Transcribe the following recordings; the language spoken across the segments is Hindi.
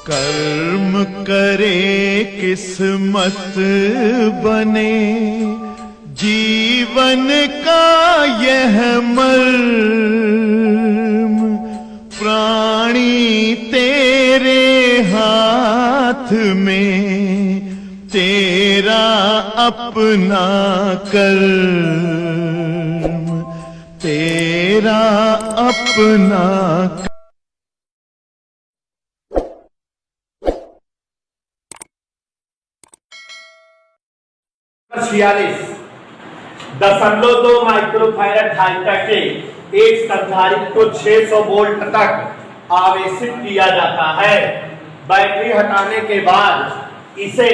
कर्म करे किस्मत बने, जीवन का यह मर्म, प्राणी तेरे हाथ में, तेरा अपना कर्म, तेरा अपना। 46.2 माइक्रोफैरड धारिता के एक संधारित्र को 600 वोल्ट तक आवेशित किया जाता है। बैटरी हटाने के बाद इसे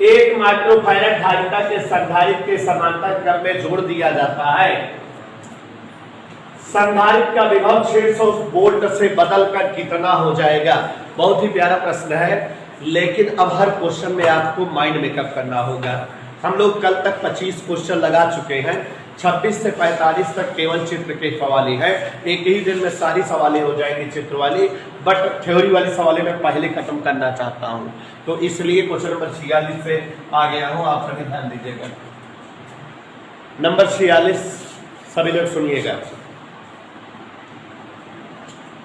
1 माइक्रोफैरड धारिता के संधारित्र के समांतर क्रम में जोड़ दिया जाता है। संधारित्र का विभव 600 वोल्ट से बदलकर कितना हो जाएगा? बहुत ही प्यारा प्रश्न है, लेकिन अब हर क्वेश्चन में आपको माइंड मेकअप करना होगा। हम लोग कल तक 25 क्वेश्चन लगा चुके हैं, 26 से 45 तक केवल चित्र के सवाल है। एक ही दिन में सारी सवालें हो जाएंगी चित्र वाली, बट थ्योरी वाली सवालें मैं पहले खत्म करना चाहता हूं, तो इसलिए क्वेश्चन नंबर 46 से आ गया हूं। आप सभी ध्यान दीजिएगा। नंबर 46 सभी लोग सुनिएगा।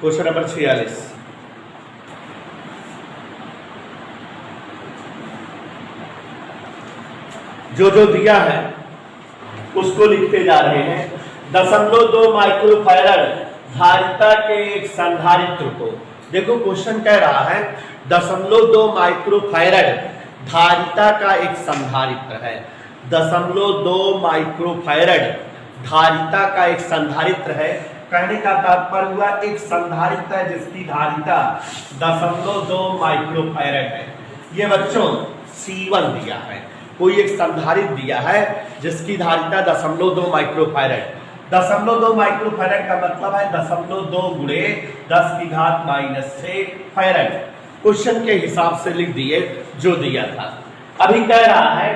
क्वेश्चन नंबर 46, जो दिया है उसको लिखते जा रहे हैं। 0.2 माइक्रोफैरड धारिता के एक संधारित्र को, देखो क्वेश्चन कह रहा है 0.2 माइक्रोफैरड धारिता का एक संधारित्र है। 0.2 माइक्रोफैरड धारिता का एक संधारित्र है। कहने का तात्पर्य हुआ एक संधारित्र है जिसकी धारिता 0.2 माइक्रोफैरड है। ये बच्चों C1 दिया है, कोई एक संधारित्र दिया है जिसकी धारिता 0.2 माइक्रोफैरड। 0.2 माइक्रोफैरड का मतलब है 0.2 गुणे 10⁻⁻6 फैरड। क्वेश्चन के हिसाब से लिख दिए जो दिया था। अभी कह रहा है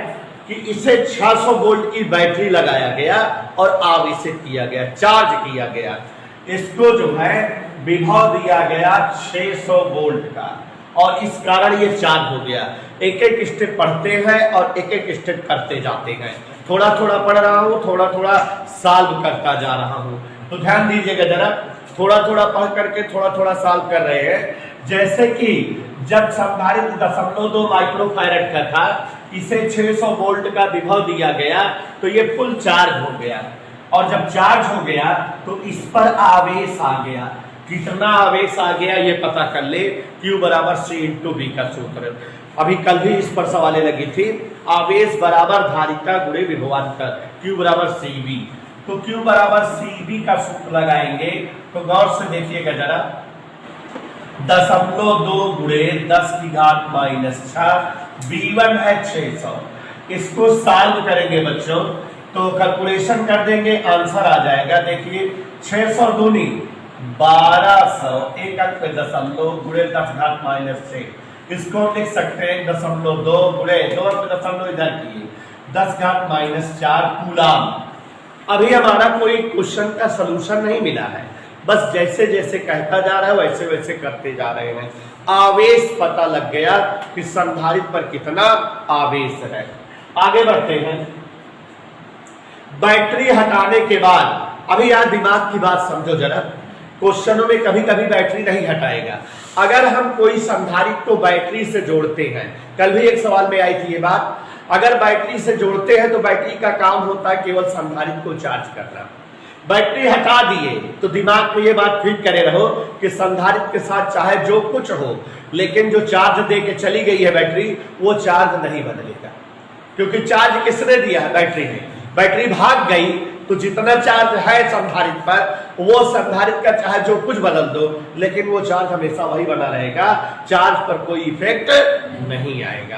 कि इसे 600 वोल्ट की बैटरी लगाया गया और आवेशित किया गया, चार्ज किया गया। इसको जो है विभव दिया गया 600 वोल्ट का, और इस कारण ये चार्ज हो गया। एक एक स्टेप पढ़ते हैं और एक एक स्टेप करते जाते हैं। थोड़ा थोड़ा पढ़ रहा हूं, थोड़ा थोड़ा सॉल्व करता जा रहा हूं, तो ध्यान दीजिएगा जरा। थोड़ा थोड़ा पढ़ करके थोड़ा थोड़ा सॉल्व कर रहे हैं। जैसे कि जब संधारित्र 0.2 माइक्रोफैरड का था, इसे 600 वोल्ट का विभव दिया गया तो ये फुल चार्ज हो गया, और जब चार्ज हो गया तो इस पर आवेश आ गया। कितना आवेश आ गया ये पता कर ले। Q बराबर C इंटू B का सूत्र, अभी कल भी इस पर सवालें लगी थी। आवेश बराबर धारिता गुणे विभवांतर, Q बराबर CV। तो Q बराबर CV का सूत्र लगाएंगे तो गौर से देखिएगा जरा। 0.2 गुणे 10⁻⁻6, V1 है 600। इसको सॉल्व करेंगे बच्चों तो कैलकुलेशन कर देंगे, आंसर आ जाएगा। देखिए 600 दूनी 1200, एक अंक पे 0.2 गुणे 10⁻⁻6। इसको लिख सकते हैं 0.2 गुणे 2 अंक पे 0.2 इधर की 10⁻⁻4 कूलम। अभी हमारा कोई क्वेश्चन का सलूशन नहीं मिला है, बस जैसे जैसे कहता जा रहा है वैसे वैसे करते जा रहे हैं। आवेश पता लग गया कि संधारित्र पर कितना आवेश है। आगे बढ़ते हैं। बैटरी हटाने के बाद, अभी यार दिमाग की बात समझो जरा। क्वेश्चनों में कभी कभी बैटरी नहीं हटाएगा। अगर हम कोई संधारित्र को बैटरी से जोड़ते हैं, कल भी एक सवाल में आई थी ये बात, अगर बैटरी से जोड़ते हैं तो बैटरी का काम होता है केवल संधारित्र को चार्ज करना। बैटरी हटा दिए तो दिमाग में ये बात फिट करे रहो कि संधारित्र के साथ चाहे जो कुछ हो, लेकिन जो चार्ज दे के चली गई है बैटरी, वो चार्ज नहीं बदलेगा। क्योंकि चार्ज किसने दिया है? बैटरी ने। बैटरी भाग गई तो जितना चार्ज है संधारित्र पर, वो संधारित्र का चाहे जो कुछ बदल दो, लेकिन वो चार्ज हमेशा वही बना रहेगा। चार्ज पर कोई इफेक्ट नहीं आएगा।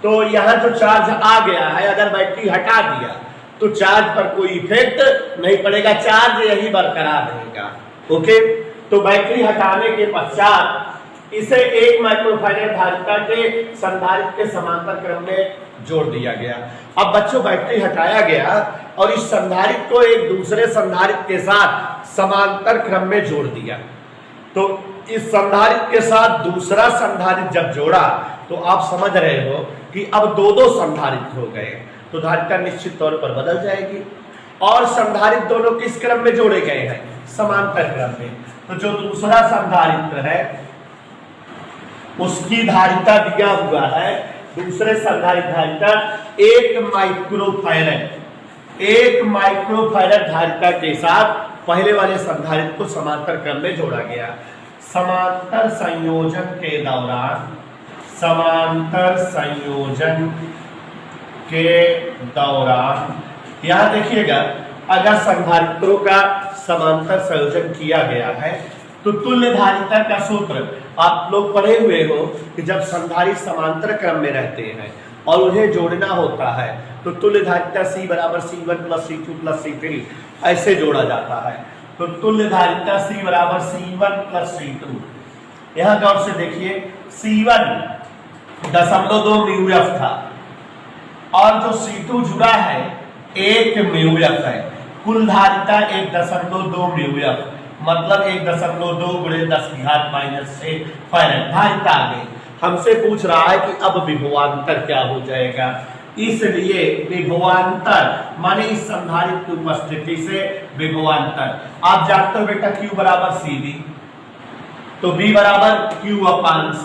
तो यहां जो चार्ज आ गया है, अगर बैटरी हटा दिया तो चार्ज पर कोई इफेक्ट नहीं पड़ेगा, चार्ज यही बरकरार रहेगा। ओके, तो बैटरी हटाने के पश्चात इसे 1 माइक्रोफैरड धारिता के संधारित्र के समांतर क्रम में जोड़ दिया गया। अब बच्चों बैटरी हटाया गया और इस संधारित्र को एक दूसरे संधारित्र के साथ समांतर क्रम में जोड़ दिया। तो इस संधारित्र के साथ दूसरा संधारित्र जब जोड़ा तो आप समझ रहे हो कि अब दो संधारित्र हो गए, तो धारिता निश्चित तौर पर बदल जाएगी। और संधारित्र दोनों किस क्रम में जोड़े गए हैं? समांतर क्रम में। तो जो दूसरा संधारित्र है उसकी धारिता दिया हुआ है, दूसरे संधारित्र धारिता 1 माइक्रोफैरड धारिता के साथ पहले वाले संधारित्र को समांतर क्रम में जोड़ा गया। समांतर संयोजन के दौरान यहां देखिएगा, अगर संधारित्रों का समांतर संयोजन किया गया है तो तुल्य धारिता का सूत्र आप लोग पढ़े हुए हो कि जब संधारित्र समांतर क्रम में रहते हैं और उन्हें जोड़ना होता है तो तुल्य धारिता C बराबर C1 plus C2 plus C3 ऐसे जोड़ा जाता है। तो तुल्य धारिता C बराबर C1 प्लस C2। यहां गौर से देखिए, C1 0.2 μF था और जो C2 जुड़ा है 1 μF है। कुल धारिता 1.2 μF, मतलब 1.2 गुणे 10⁻⁻6 फैरड धारिता आ गई। हमसे पूछ रहा है कि अब विभवांतर क्या हो जाएगा, इसलिए विभवांतर माने इस संधारित्र की उपस्थिति से विभवांतर। आप जानते हो बेटा Q बराबर CV, तो V बराबर Q/C।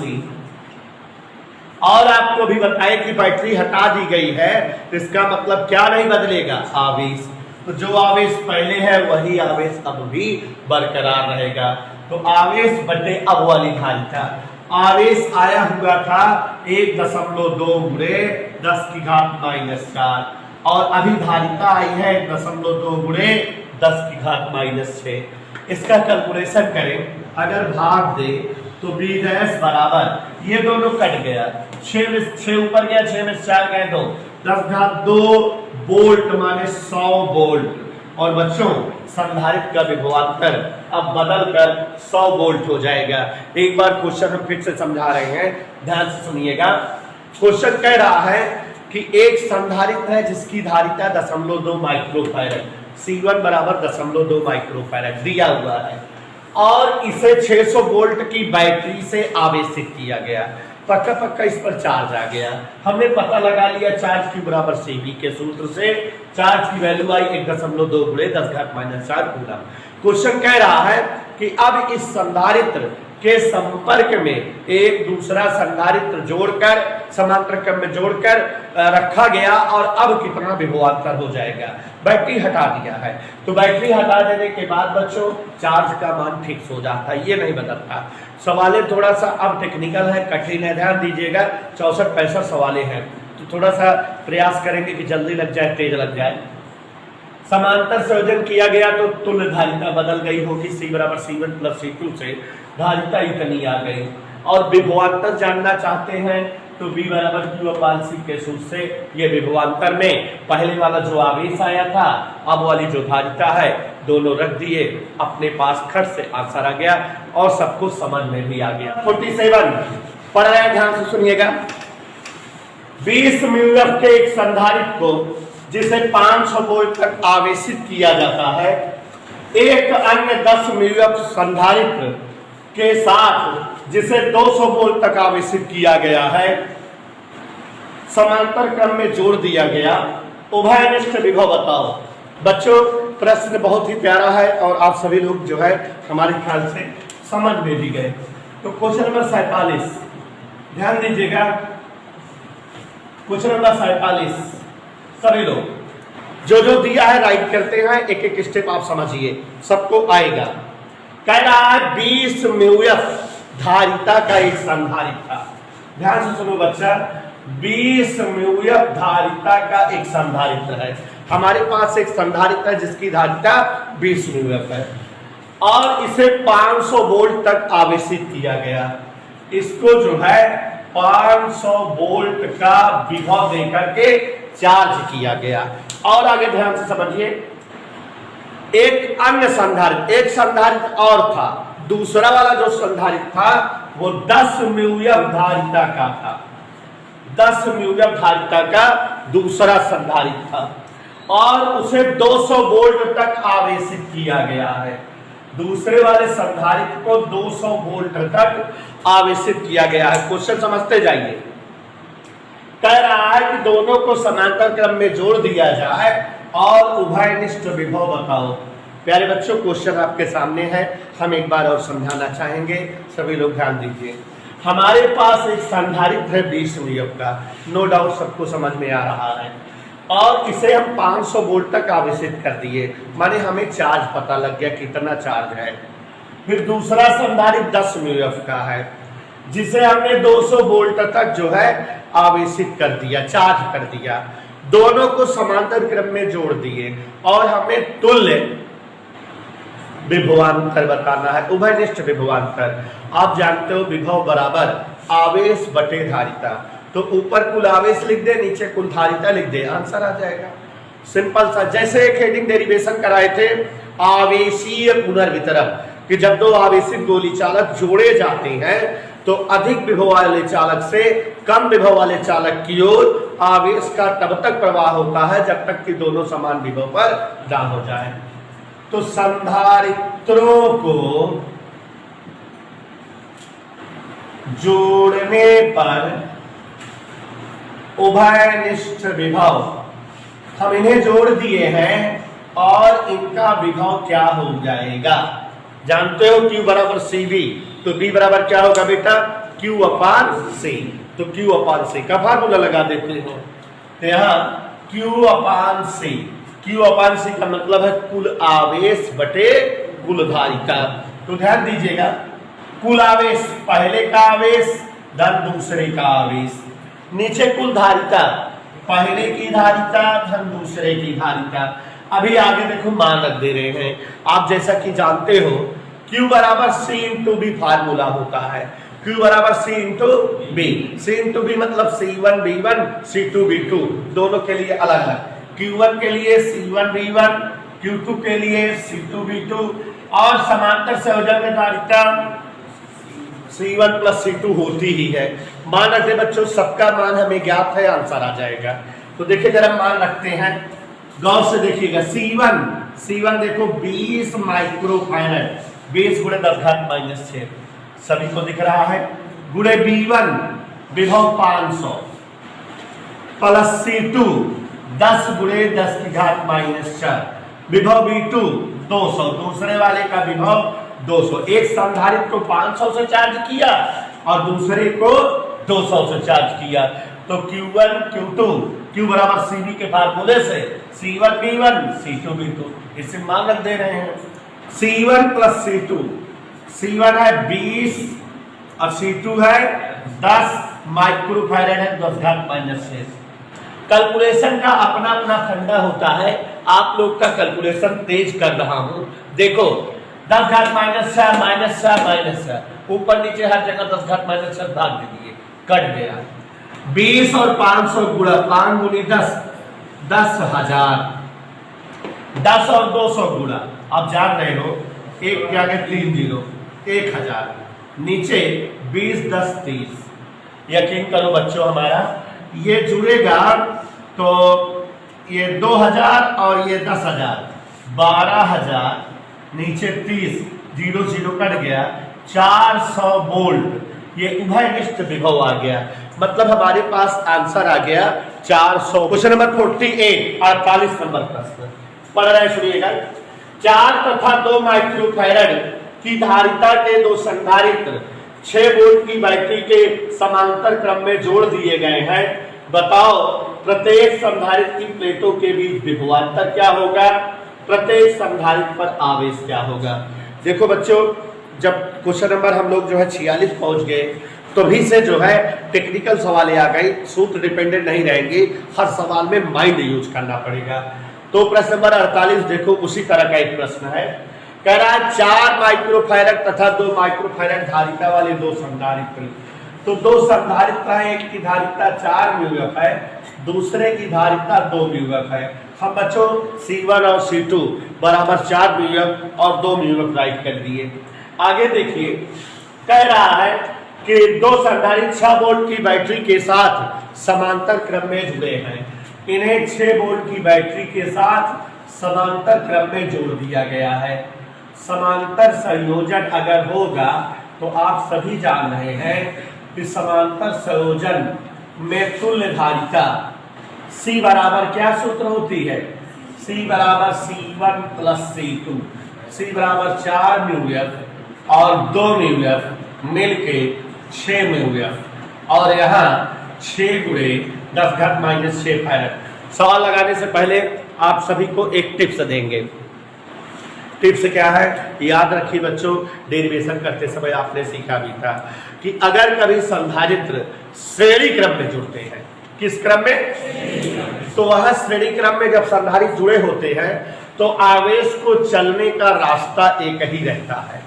और आपको भी बताए कि बैटरी हटा दी गई है, इसका मतलब क्या नहीं बदलेगा? आवेश। तो जो आवेश पहले है वही आवेश अब भी बरकरार रहेगा। तो आवेश बटे अब वाली धारिता, आवेश आया हुआ था 1.2 गुणे 10⁻⁻4 और अभी धारिता आई है 1.2 गुणे 10⁻�6। इसका कैलकुलेशन करें, अगर भाग दे तो B डैश बराबर, ये दोनों कट गया, 6 ऊपर गया, 6 में 4 गए 2, 10⁻2 वोल्ट माने 100 वोल्ट। और बच्चों संधारित्र का विभवांतर अब बदल कर 100 वोल्ट हो जाएगा। एक बार क्वेश्चन हम फिर से समझा रहे हैं, ध्यान से सुनिएगा। क्वेश्चन कह रहा है कि एक संधारित्र है जिसकी धारिता 0.2 माइक्रोफैरड, C1 बराबर 0.2 माइक्रोफैरड दिया हुआ है और इसे 600 वोल्ट की बैटरी से आवेशित किया गया। पक्का इस पर चार्ज आ गया। हमने पता लगा लिया चार्ज Q बराबर CV के सूत्र से, चार्ज की वैल्यू आई 1.2 गुणे 10⁻⁻4 कूलम। क्वेश्चन कह रहा है कि अब इस संधारित्र के संपर्क में एक दूसरा संधारित्र जोड़कर समांतर क्रम में जोड़कर रखा गया और अब कितना विभवांतर हो जाएगा? बैटरी हटा दिया है, तो बैटरी हटा देने के बाद बच्चों चार्ज का मान फिक्स हो जाता है, ये नहीं बदलता। सवालें थोड़ा सा अब टेक्निकल है, कठिन है, ध्यान दीजिएगा। 64-65 सवालें हैं, तो थोड़ा सा प्रयास करेंगे कि जल्दी लग जाए, तेज लग जाए। समांतर संयोजन किया गया तो तुल्य धारिता बदल गई होगी, C बराबर C1 प्लस C2 से धारिता इतनी आ गई। और विभवांतर जानना चाहते हैं तो V बराबर Q/C के सूत्र से ये विभवांतर में पहले वाला जो आवेश आया था, अब वाली जो धारिता है, दोनों रख दिए, अपने पास खट से आंसर आ गया और सब कुछ समझ में भी आ गया। 47 पढ़ रहे हैं, ध्यान से सुनिएगा। 20 μF के एक संधारित्र को जिसे 500 वोल्ट तक आवेशित किया जाता है, एक अन्य 10 μF संधारित्र के साथ जिसे 200 वोल्ट तक आवेशित किया गया है, समांतर क्रम में जोड़ दिया गया, उभयनिष्ठ विभव बताओ। बच्चों प्रश्न बहुत ही प्यारा है और आप सभी लोग जो है हमारे ख्याल से समझ में भी गए। तो क्वेश्चन नंबर 47 ध्यान दीजिएगा। क्वेश्चन नंबर 47 सभी लोग जो दिया है राइट करते हैं, एक एक स्टेप आप समझिए, सबको आएगा। कह रहा है 20 μF धारिता का एक संधारित्र था। ध्यान से सुनो बच्चा, 20 μF धारिता का एक संधारित्र है। हमारे पास एक संधारित्र है जिसकी धारिता 20 μF है और इसे 500 वोल्ट तक आवेशित किया गया। इसको जो है 500 वोल्ट का विभव देकर के चार्ज किया गया। और आगे ध्यान से समझिए, एक अन्य संधारित्र, एक संधारित्र और था, दूसरा वाला जो संधारित्र था वो 10 μF धारिता का था, 10 μF धारिता का दूसरा संधारित्र था और उसे 200 वोल्ट तक आवेशित किया गया है। दूसरे वाले संधारित्र को 200 वोल्ट तक आवेशित किया गया है। क्वेश्चन समझते जाइए। कह रहा है कि दोनों को समांतर क्रम में जोड़ दिया जाए और उभयनिष्ठ विभव बताओ। प्यारे बच्चों, क्वेश्चन आपके सामने है, हम एक बार और समझाना चाहेंगे, सभी लोग ध्यान दीजिए। हमारे पास एक संधारित्र है 20 म्यू का, नो डाउट सबको समझ में आ रहा है, और इसे हम 500 वोल्ट तक आवेशित कर दिए, माने हमें चार्ज पता लग गया कितना चार्ज है। फिर दूसरा संधारित्र 10 म्यू का है, जिसे हमने 200 वोल्ट तक जो है आवेशित कर दिया, चार्ज कर दिया। दोनों को समांतर क्रम में जोड़ दिए और हमें तुल्य विभवांतर बताना है, उभयनिष्ठ विभवांतर। आप जानते हो विभव बराबर आवेश बटे धारिता, तो ऊपर कुल आवेश लिख दे, नीचे कुल धारिता लिख दे, आंसर आ जाएगा। सिंपल सा, जैसे एक हेडिंग डेरिवेशन कराए थे आवेशीय पुनर्वितरण, कि जब दो आवेशित गोली चालक जोड़े जाते हैं तो अधिक विभव वाले चालक से कम विभव वाले चालक की ओर आवेश का तब तक प्रवाह होता है जब तक कि दोनों समान विभव पर ना हो जाए। तो संधारित्रों को जोड़ने पर उभयनिष्ठ विभव, हम इन्हें जोड़ दिए हैं और इनका विभव क्या हो जाएगा, जानते हो Q बराबर CV, तो B बराबर क्या होगा बेटा, Q अपान C। तो Q अपान C का फार्मूला लगा देते हो, तो यहाँ Q अपान C, Q अपान C का मतलब है कुल आवेश बटे कुल धारिता। तो ध्यान दीजिएगा, कुल आवेश पहले का आवेश धन दूसरे का आवेश, नीचे कुल धारिता पहले की धारिता धन दूसरे की धारिता। अभी आगे देखो मानक दे रहे हैं, आप जैसा कि जानते हो Q बराबर C इंटू बी फार्मूला होता है, Q बराबर C into B, C into B मतलब C1 B1 C2 B2, दोनों के लिए अलग अलग, Q1 के लिए C1 B1, Q2 के लिए C2 B2, और समांतर संयोजन में धारिता C1 प्लस C2 होती ही है। मान रखते बच्चों, सबका मान हमें ज्ञात है, आंसर आ जाएगा। तो देखिए जरा मान रखते हैं, गौर से देखिएगा। C1 देखो 20 माइक्रोफैरड, 20 गुणे 10 घात -6, सभी को दिख रहा है, गुणे B1 विभव 500 प्लस C2 10 गुणे 10 की घात -4, विभव B2 200, दूसरे वाले का विभव 200। एक संधारित्र को 500 से चार्ज किया और दूसरे को 200 से चार्ज किया, तो Q1 Q2 Q बराबर CV के फार्मूले से C1 B1 C2 B2, इससे मानक दे रहे हैं। C1 प्लस C2, C1 है 20 और C2 है 10 माइक्रोफैरड है, 10 घात -6। कैलकुलेशन का अपना अपना फंडा होता है, आप लोग का कैलकुलेशन तेज कर रहा हूं। देखो 10 घात -4 ऊपर नीचे हर जगह 10 घात -4 भाग दीजिए, कट गया। 20 और 500 गुणा 5 गुनी 10, 10,000, 10 और 200 गुणा, आप जान रहे हो, एक के आगे 3 0, 1000, नीचे 20 10 30। यकीन करो बच्चों, हमारा ये जुड़ेगा तो ये 2000 और ये 10,000, 12,000, नीचे 30, 0 0 कट गया, 400 वोल्ट, ये उभयनिष्ठ विभव आ गया। मतलब हमारे पास आंसर आ गया 400। क्वेश्चन नंबर 48, 48 नंबर प्रश्न पढ़ रहे, सुनिएगा। 4 तथा 2 माइक्रोफैरड की धारिता के दो संधारित्र 6 वोल्ट की बैटरी के समांतर क्रम में जोड़ दिए गए हैं। बताओ प्रत्येक संधारित्र की प्लेटों के बीच विभवांतर क्या होगा, प्रत्येक संधारित्र पर आवेश क्या होगा। देखो बच्चों, जब क्वेश्चन नंबर हम लोग जो है 46 पहुंच गए, तो भी से जो है टेक्निकल सवाल आ गई, सूत्र डिपेंडेंट नहीं रहेंगे, हर सवाल में माइंड यूज करना पड़ेगा। तो प्रश्न नंबर 48 देखो, उसी तरह का एक प्रश्न है। कह रहा है 4 माइक्रोफैरड तथा 2 माइक्रोफैरड धारिता वाले दो संधारित्र, तो दो संधारित्र है, एक की धारिता 4 म्यूएफ है, दूसरे की धारिता 2 म्यूएफ है। हम बच्चों C1 और C2 बराबर 4 म्यूएफ और 2 म्यूएफ राइट कर दिए। आगे देखिए, कह रहा है कि दो संधारित्र 6 वोल्ट की बैटरी के साथ समांतर क्रम में जुड़े हैं। इन्हें 6 वोल्ट की बैटरी के साथ समांतर क्रम में जोड़ दिया गया है। समांतर संयोजन अगर होगा तो आप सभी जान रहे हैं कि समांतर संयोजन में तुल्य धारिता C बराबर क्या सूत्र होती है? C बराबर C1 प्लस C2, C बराबर 4 μF और 2 μF मिलके 6 μF और यहाँ 6 गुणे 10⁻⁻6 फैरड। सवाल लगाने से पहले आप सभी को एक टिप्स देंगे। टिप्स क्या है? याद रखिए बच्चों, डेरिवेशन करते समय आपने सीखा भी था कि अगर कभी संधारित्र श्रेणी क्रम में जुड़ते हैं, किस क्रम में? तो वह श्रेणी क्रम में जब संधारित्र जुड़े होते हैं तो आवेश को चलने का रास्ता एक ही रहता है।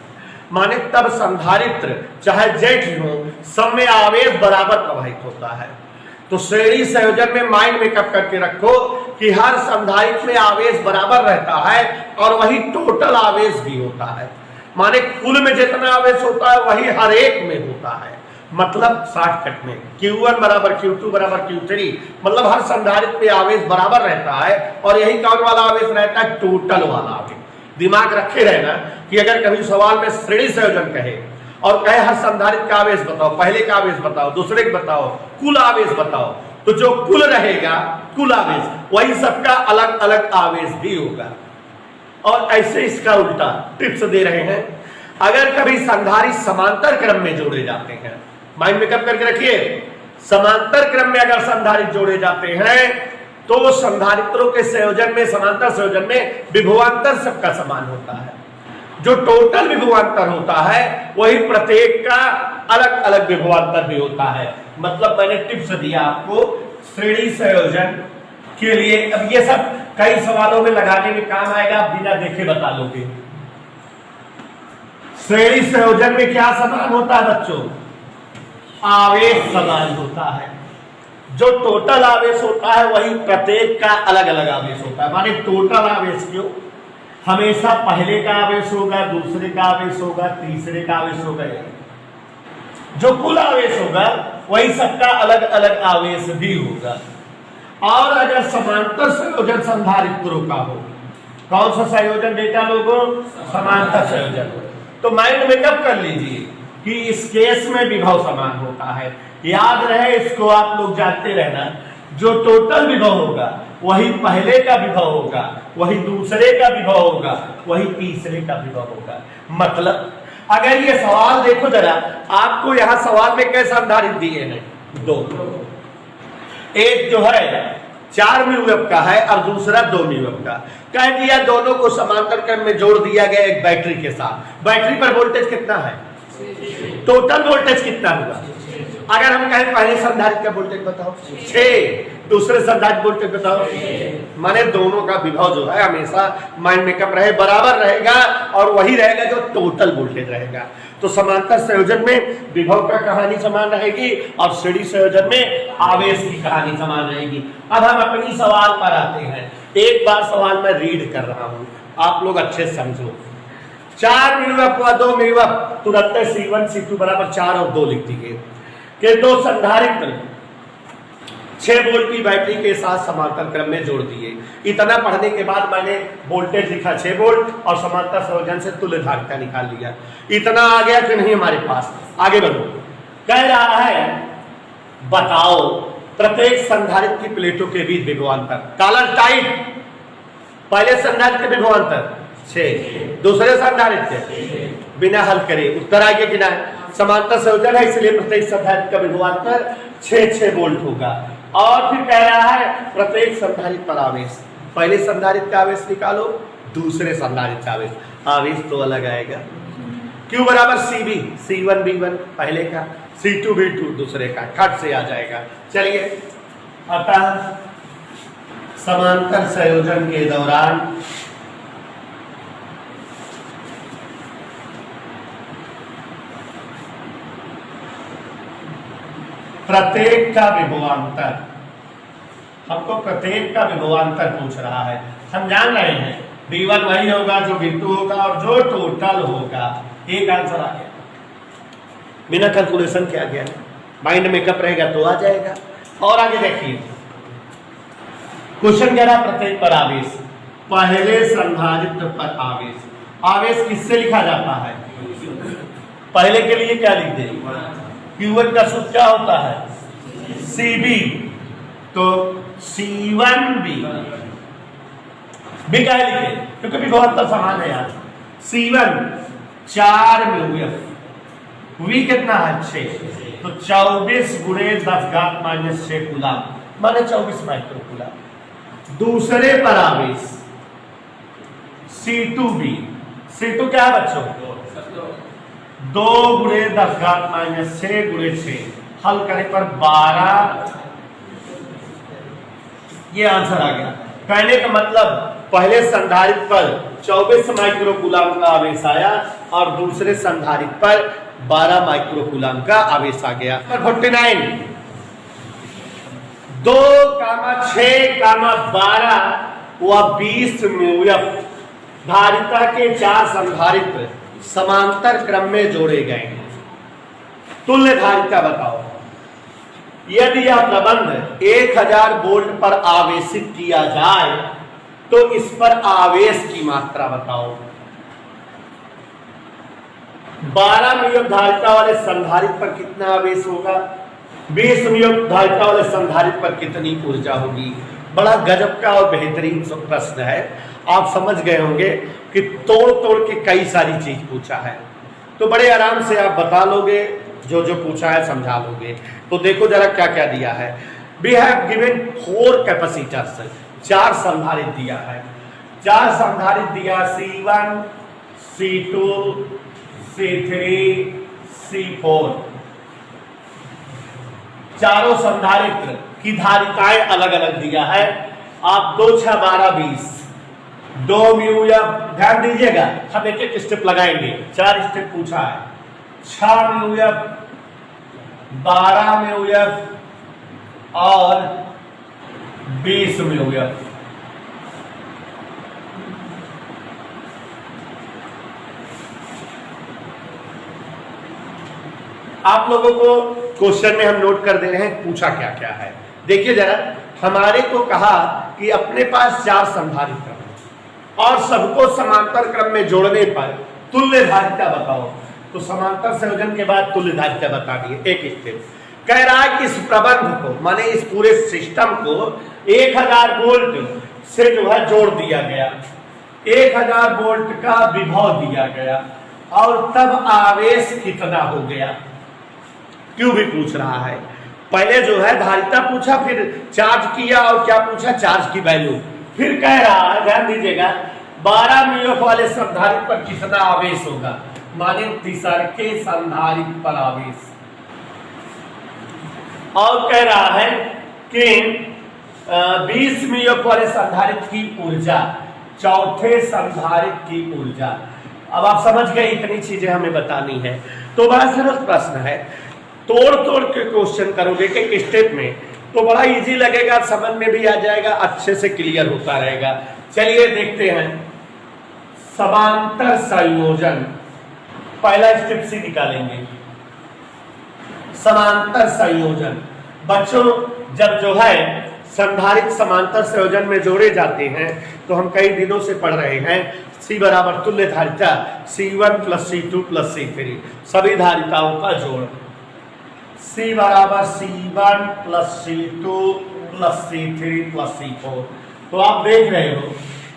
माने तब संधारित्र चाहे जेट हो, सब में आवेश बराबर प्रवाहित होता है। तो श्रेणी संयोजन में माइंड मेकअप करके रखो कि हर संधारित्र में आवेश बराबर रहता है और वही टोटल आवेश भी होता है। माने कुल में जितना आवेश होता है वही हर एक में होता है। मतलब शॉर्टकट में Q1 बराबर Q2 बराबर Q3, मतलब हर संधारित्र में आवेश बराबर रहता है और यही कौन वाला आवेश रहता है? टोटल वाला आवेश। दिमाग रखे रहना कि अगर कभी सवाल में श्रेणी संयोजन कहे और कहे हर संधारित्र का आवेश बताओ, पहले का आवेश बताओ, दूसरे का बताओ, कुल आवेश बताओ, तो जो कुल रहेगा कुल आवेश वही सबका अलग अलग आवेश भी होगा। और ऐसे इसका उल्टा टिप्स दे रहे हैं। अगर कभी संधारित्र समांतर क्रम में जोड़े जाते हैं, माइंड मेकअप करके रखिए, समांतर क्रम में अगर संधारित्र जोड़े जाते हैं तो संधारित्रों के संयोजन में, समांतर संयोजन में विभवांतर सबका समान होता है। जो टोटल विभवांतर होता है वही प्रत्येक का अलग अलग विभवांतर भी होता है। मतलब मैंने टिप्स दिया आपको श्रेणी संयोजन के लिए। अब ये सब कई सवालों में लगाने में काम आएगा, आप बिना देखे बता लोगे। श्रेणी संयोजन में क्या समान होता है बच्चों? आवेश समान होता है। जो टोटल आवेश होता है वही प्रत्येक का अलग अलग आवेश होता है। माने टोटल आवेश क्यों? हमेशा पहले का आवेश होगा, दूसरे का आवेश होगा, तीसरे का आवेश होगा। जो कुल आवेश होगा वही सबका अलग अलग आवेश भी होगा। और अगर समांतर संयोजन संधारित्रों का हो, कौन सा संयोजन बेटा लोगों? समांतर संयोजन। तो माइंड मेकअप कर लीजिए कि इस केस में विभव समान होता है। याद रहे, इसको आप लोग जानते रहना, जो टोटल विभव होगा वही पहले का विभव होगा, वही दूसरे का विभव होगा, वही तीसरे का विभव होगा। मतलब अगर ये सवाल देखो जरा, आपको यहां सवाल में कैसे संधारित्र दिए हैं? दो। एक जो है 4 μF का है और दूसरा 2 μF का। कह दिया दोनों को समांतर क्रम में जोड़ दिया गया एक बैटरी के साथ। बैटरी पर वोल्टेज कितना है? टोटल वोल्टेज कितना होगा? अगर हम कहें पहले संधारित्र का वोल्टेज बताओ 6, दूसरे संधारित्र वोल्टेज बताओ, माने दोनों का विभव जो है हमेशा माइंड मेकअप रहे बराबर रहेगा और वही रहेगा जो टोटल वोल्टेज रहेगा। तो समांतर संयोजन में विभव का कहानी समान रहेगी और श्रेणी संयोजन में आवेश की कहानी समान रहेगी। अब हम अपनी सवाल पर आते हैं। एक बार सवाल मैं रीड कर रहा हूं, आप लोग अच्छे समझो। 4 μF व 2 μF, तुरंत C1 C2 बराबर 4 और 2 लिख दीजिए कि दो संधारित्र 6 वोल्ट की बैटरी के साथ समांतर क्रम में जोड़ दिए। इतना पढ़ने के बाद मैंने वोल्टेज लिखा 6 वोल्ट और समांतर संयोजन से तुल्य धारिता निकाल लिया। इतना आ गया कि नहीं हमारे पास? आगे बढ़ो। कह रहा है बताओ प्रत्येक संधारित्र की प्लेटों के बीच विभवांतर। कॉलर टाइप, पहले संधारित्र के विभवांतर 6, दूसरे संधारित्र बिना हल करे उत्तर आएगा कि ना? समांतर संयोजन है इसलिए प्रत्येक संधारित्र का विभवांतर 6 वोल्ट होगा। और फिर कह रहा है प्रत्येक संधारित्र पर आवेश। पहले संधारित्र का आवेश निकालो, दूसरे संधारित्र का आवेश, आवेश तो अलग आएगा। Q बराबर CB, C1 B1 पहले का, C2 B2 दूसरे का, खट से आ जाएगा। चलिए, अतः समांतर संयोजन के दौरान प्रत्येक का विभवांतर, हमको प्रत्येक का विभवांतर पूछ रहा है। हम जान रहे हैं V1 वही होगा जो V2 होगा और जो टोटल होगा। एक आंसर आ गया, बिना कैलकुलेशन किया गया, माइंड मेकअप रहेगा तो आ जाएगा। और आगे देखिए, क्वेश्चन कह रहा प्रत्येक पर आवेश, पहले संधारित्र पर आवेश। आवेश किससे लिखा जाता है? पहले के लिए क्या लिख दे? Q1 का सूत्र क्या होता है? CB, तो C1B भी क्या लिखे क्योंकि भी बहुत तो समान है यार। C1 4 म्यू, V कितना है? 6, तो 24 गुणे 10⁻⁻6 कूलम माने 24 माइक्रो कूलम। दूसरे पर आवेश C2B, C2 क्या है बच्चों? 2 गुणे 10⁻6 गुणे 6, हल करने पर 12, ये आंसर आ गया। कहने का मतलब पहले संधारित्र पर 24 माइक्रो कूलम का आवेश आया और दूसरे संधारित्र पर 12 माइक्रो कूलम का आवेश आ गया। 49 2,6,12 व 20 म्यूएफ धारिता के 4 संधारित्र समांतर क्रम में जोड़े गए हैं। तुल्य धारिता बताओ। यदि यह प्रबंध 1000 वोल्ट पर आवेशित किया जाए तो इस पर आवेश की मात्रा बताओ। 12 म्यूएफ धारिता वाले संधारित्र पर कितना आवेश होगा? 20 म्यूएफ धारिता वाले संधारित्र पर कितनी ऊर्जा होगी? बड़ा गजब का और बेहतरीन प्रश्न है। आप समझ गए होंगे कि तोड़ तोड़ के कई सारी चीज पूछा है, तो बड़े आराम से आप बता लोगे, जो जो पूछा है समझा लोगे। तो देखो जरा क्या क्या दिया है। वी हैव गिवन 4 कैपेसिटर्स, 4 संधारित्र दिया है। 4 संधारित्र दिया C1, C2, C3, C4। चारों संधारित्र की धारिताएं अलग अलग दिया है। आप 2, 6, 12, 20 2 म्यूएफ, ध्यान दीजिएगा, हम एक एक स्टेप लगाएंगे। 4 स्टेप पूछा है। 6 म्यूएफ, 12 म्यूएफ और 20 म्यूएफ। आप लोगों को क्वेश्चन में हम नोट कर दे रहे हैं पूछा क्या क्या है। देखिए जरा, हमारे को कहा कि अपने पास 4 संधारित्र हैं और सबको समांतर क्रम में जोड़ने पर तुल्य धारिता बताओ। तो समांतर संयोजन के बाद तुल्य धारिता बता दिए एक स्टेप। कह रहा है कि इस प्रबंध को माने इस पूरे सिस्टम को 1000 वोल्ट से जो है जोड़ दिया गया, 1000 वोल्ट का विभव दिया गया और तब आवेश कितना हो गया, क्यों भी पूछ रहा है। पहले जो है धारिता पूछा, फिर चार्ज किया और क्या पूछा, चार्ज की वैल्यू। फिर कह रहा है, ध्यान दीजिएगा, 12 म्यूएफ वाले संधारित्र पर कितना आवेश होगा, माने तीसरे संधारित्र पर आवेश। और कह रहा है कि 20 म्यूएफ वाले संधारित्र की ऊर्जा, चौथे संधारित्र की ऊर्जा। अब आप समझ गए, इतनी चीजें हमें बतानी है। तो बड़ा सरल प्रश्न है, तोड़ तोड़ के क्वेश्चन करोगे कि स्टेप में, तो बड़ा इजी लगेगा, समझ में भी आ जाएगा, अच्छे से क्लियर होता रहेगा। चलिए देखते हैं समांतर संयोजन। पहला स्टेप से निकालेंगे समांतर संयोजन। बच्चों जब जो है संधारित्र समांतर संयोजन में जोड़े जाते हैं तो हम कई दिनों से पढ़ रहे हैं C बराबर तुल्य धारिता C1 + C2 + C3, सभी धारिताओं का जोड़। C बराबर C1 + C2 + C3 + C4। तो आप देख रहे हो,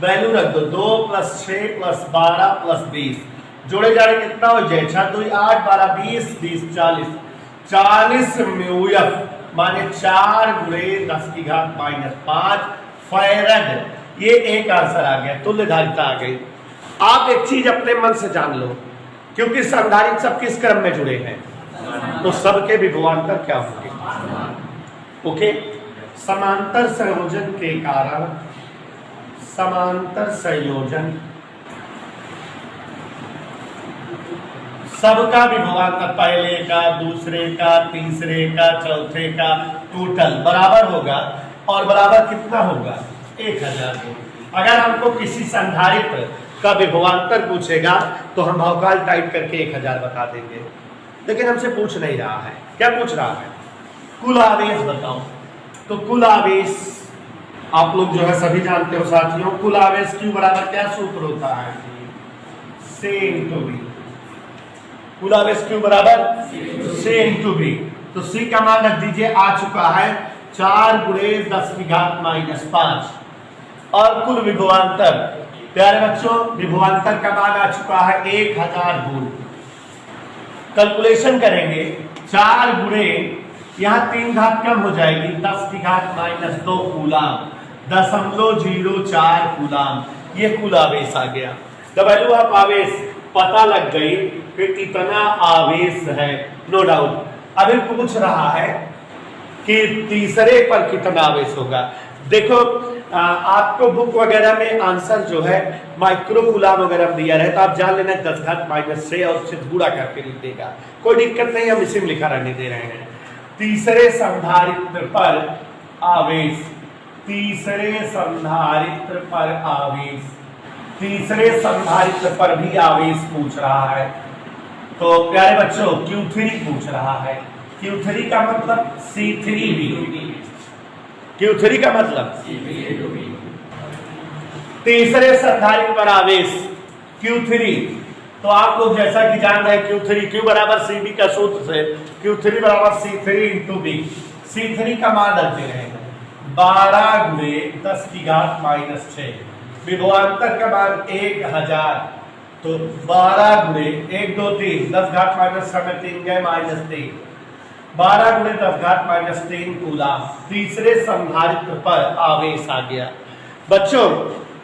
वैल्यू रख दो, 2 + 6 + 12 + 20, जोड़े जा रहे कितना हो जाए, 6 2 8 12 20 20 40, 40 म्यूएफ माने 4 × 10⁻⁵ फैरड। ये एक आंसर आ गया, तुल्य धारिता आ गई। आप एक चीज अपने मन से जान लो, क्योंक't संधारित्र सब किस क्रम में जुड़े हैं, तो सबके विभवांतर क्या होंगे, ओके। समांतर संयोजन के कारण, समांतर संयोजन सबका विभवांतर, पहले का, दूसरे का, तीसरे का, चौथे का टोटल बराबर होगा। और बराबर कितना होगा, 1000 होगा। अगर हमको किसी संधारित्र का विभवांतर पूछेगा तो हम भौकाल टाइप करके 1000 बता देंगे, लेकिन हमसे पूछ नहीं रहा है। क्या पूछ रहा है, कुल आवेश बताओ। तो कुल आवेश आप लोग जो है सभी जानते हो साथियों, कुल आवेश Q बराबर क्या सूत्र होता है, C into B. Coulomb is Q बराबर C इंटू बी। तो C का मान रख दीजिए, आ चुका है 4 × 10⁻⁵ और कुल विभवांतर, प्यारे बच्चों, विभवांतर का मान आ चुका है 1000 वोल्ट। कैलकुलेशन करेंगे, 4 गुणे यहाँ 3 घात कम हो जाएगी, 10⁻⁻2 कूलम्ब, 0.04 कूलम्ब, ये कुल आवेश आ गया। जब वैल्यू ऑफ आवेश पता लग गई कि कितना आवेश है, नो डाउट। अभी पूछ रहा है कि तीसरे पर कितना आवेश होगा। देखो आपको बुक वगैरह में आंसर जो है माइक्रो कूलम्ब वगैरह में दिया रहे, तो आप जान लेना 10⁻⁻6 और उससे गुणा करके लिख देगा, कोई दिक्कत नहीं, हम इसी में लिखा रहने दे रहे हैं। तीसरे संधारित्र पर आवेश, तीसरे संधारित्र पर आवेश, तीसरे संधारित्र पर भी आवेश पूछ रहा है। तो प्यारे बच्चों Q3 पूछ रहा है। Q3 का मतलब C3V, Q3 का मतलब तीसरे संधारित्र पर आवेश Q3। तो आप लोग जैसा कि जान रहे हैं Q3 Q बराबर CB का सूत्र से Q3 बराबर C3 इंटू B। C3 का मान रखते हैं 12 × 10⁻⁻6, विभवांतर का मान 1000, तो 12 × 1 2 3 10⁻⁻3 गए -3, 12 × 10⁻3 कूलम्ब तीसरे संधारित्र पर आवेश आ गया। बच्चों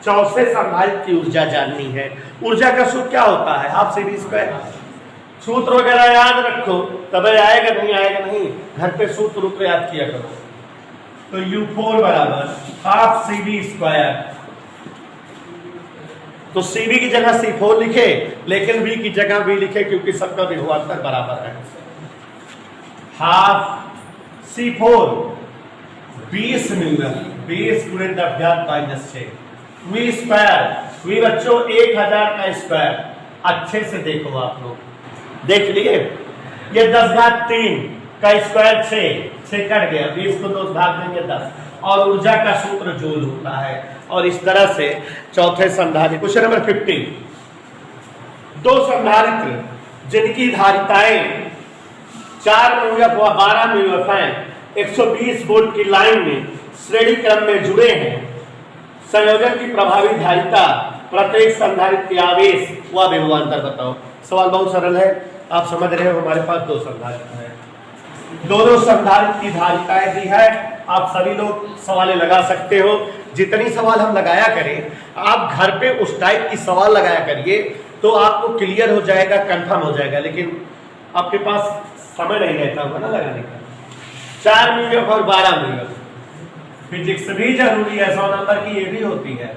चौथे संधारित्र की ऊर्जा जाननी है। ऊर्जा का सूत्र क्या होता है? Half CV²। सूत्र वगैरह याद रखो, तभी आएगा नहीं, घर पे सूत्र याद किया करो। तो U4 बराबर हाफ CV²। तो CV की जगह C4 लिखे, लेकिन V की जगह V लिखे, क्योंकि सबका विभवांतर बराबर है। Half C4 20 Newton, 20 × 10⁻⁻6 V²। V बच्चों 1000 का स्क्वायर। अच्छे से देखो, आप लोग देख लिए, ये 10⁻3 का स्क्वायर 6 कट गया, 20 को 2 भाग देंगे 10, और ऊर्जा का सूत्र जूल होता है। और इस तरह से चौथे संधारित्र। क्वेश्चन नंबर 15, दो संधारित्र जिनकी धारिताएं 4 म्यूएफ व 12 म्यूएफ हैं, 120 वोल्ट की लाइन में श्रेणी क्रम में जुड़े हैं। संयोजन की प्रभावी धारिता, प्रत्येक संधारित्र के आवेश व विभवांतर बताओ। सवाल बहुत सरल है, आप समझ रहे हो। हमारे पास 2 संधारित्र हैं, दोनों संधारित्र की धारिताएं दी है। आप सभी लोग सवाल लगा सकते हो, जितनी सवाल हम लगाया करें, आप घर पे उस टाइप की सवाल लगाया करिए, तो आपको क्लियर हो जाएगा, कंफर्म हो जाएगा। लेकिन आपके पास समय नहीं रहता होगा ना लगाने का। 4 म्यूएफ और 12 म्यूएफ, फिजिक्स भी जरूरी है, 100 नंबर की ये भी होती है।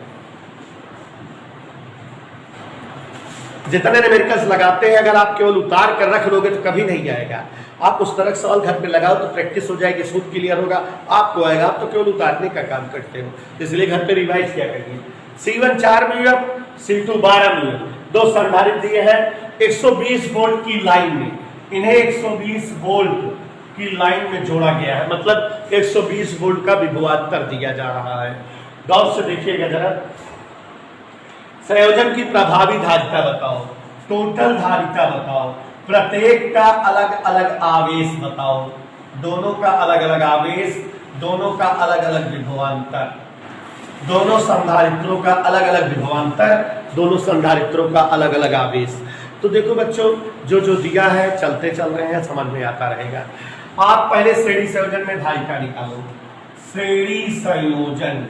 जितने न्यूमेरिकल्स लगाते हैं, अगर आप केवल उतार कर रख लोगे तो कभी नहीं आएगा। आप उस तरह सवाल घर पे लगाओ तो प्रैक्टिस हो जाएगी, सूत्र क्लियर होगा, आपको आएगा। आप तो केवल उतारने का काम करते हो, इसलिए घर पे रिवाइज किया करिए। C1 4 म्यूएफ, C2 12 म्यूएफ, 2 संधारित्र दिए हैं 120 वोल्ट की लाइन में। इन्हें 120 वोल्ट की लाइन में जोड़ा गया है, मतलब 120 वोल्ट का विभवांतर दिया जा रहा है। गौर से देखिएगा जरा। संयोजन की प्रभावी धारिता बताओ, टोटल धारिता बताओ, प्रत्येक का अलग अलग आवेश बताओ, दोनों का अलग अलग आवेश, दोनों का अलग अलग विभवांतर, दोनों संधारित्रों का अलग अलग विभवांतर, दोनों संधारित्रों का अलग अलग आवेश। तो देखो बच्चों, जो जो दिया है चलते चल रहे हैं, समझ में आता रहेगा। आप पहले श्रेणी संयोजन में धारिता निकालो। श्रेणी संयोजन,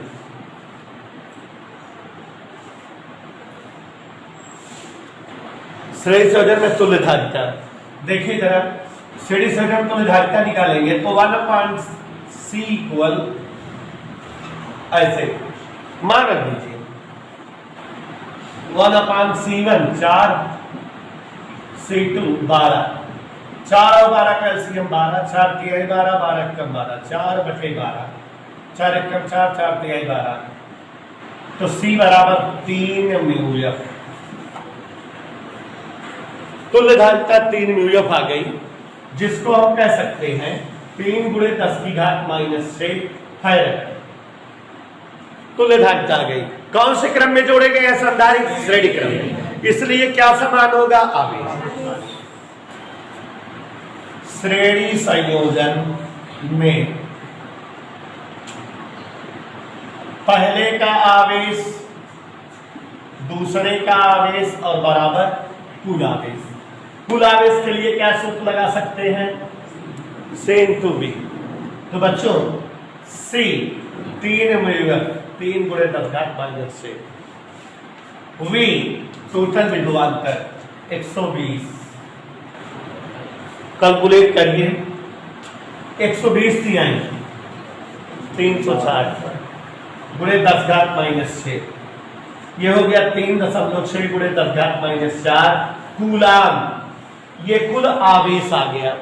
श्रेणी संयोजन में तुल्य धारिता देखिए जरा। श्रेणी संयोजन में तुल्य धारिता निकालेंगे तो 1/C इक्वल ऐसे मान रख दीजिए 1/C1 4, C2 12, 4 और 12 का एलसीएम 12, 4 तिहाई 12, 12 कम 12, 4/12, 4 एकम 4, 4 तिहाई 12, तो C बराबर 3 म्यूएफ। तुल्य धारिता 3 म्यूएफ आ गई, जिसको हम कह सकते हैं 3 × 10⁻⁻6 फैराड। तुल्य धारिता आ गई। कौन से क्रम में जोड़े गए हैं संधारित्र? श्रेणी क्रम में। इसलिए क्या समान होगा? आवेश। श्रेणी संयोजन में पहले का आवेश, दूसरे का आवेश और बराबर कुल आवेश। कुल आवेश के लिए क्या सूत्र लगा सकते हैं? C into V। तो बच्चों C 3 गुणे 10⁻⁶ V टोटल विभवांतर 120। कैलकुलेट करिए, 120 थी आई 360 गुणे 10⁻⁶। ये हो गया 3.6 गुणे 10⁻⁴ कूलाम। ये कुल आवेश आ गया।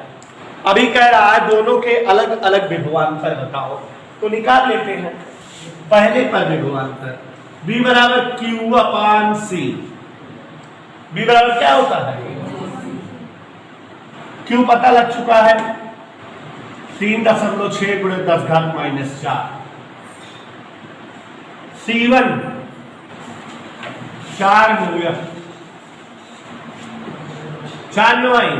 अभी कह रहा है दोनों के अलग अलग विभवांतर बताओ, तो निकाल लेते हैं। पहले पर विभवांतर V बराबर Q/C। V बराबर क्या होता है? Q पता लग चुका है, 3.6 गुणे 10⁻⁴। C1 4 मूलक 4 9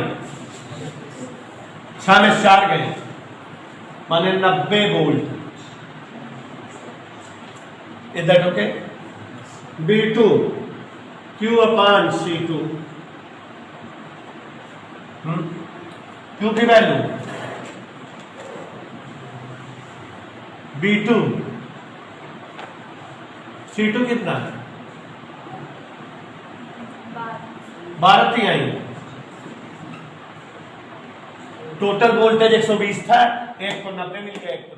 6 में 4 गए, माने 90 वोल्ट। इधर ओके। B2 Q/C2। Q की वैल्यू B2 C2 कितना? 12 थी आई। टोटल वोल्टेज 120 था, एक को 90 मिल गया।